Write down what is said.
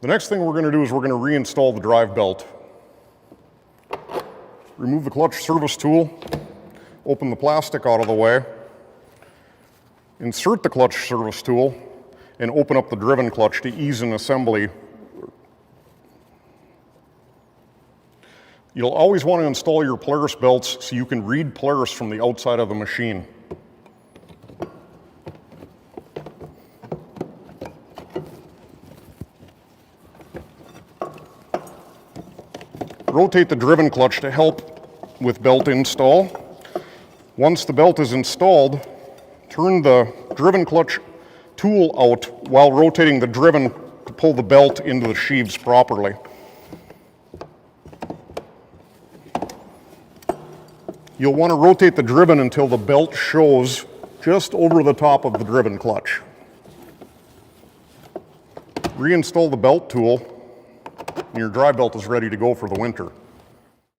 The next thing we're going to do is we're going to reinstall the drive belt. Remove the clutch service tool, open the plastic out of the way, insert the clutch service tool, and open up the driven clutch to ease an assembly. You'll always want to install your Polaris belts so you can read Polaris from the outside of the machine. Rotate the driven clutch to help with belt install. Once the belt is installed, turn the driven clutch tool out while rotating the driven to pull the belt into the sheaves properly. You'll want to rotate the driven until the belt shows just over the top of the driven clutch. Reinstall the belt tool, and your drive belt is ready to go for the winter.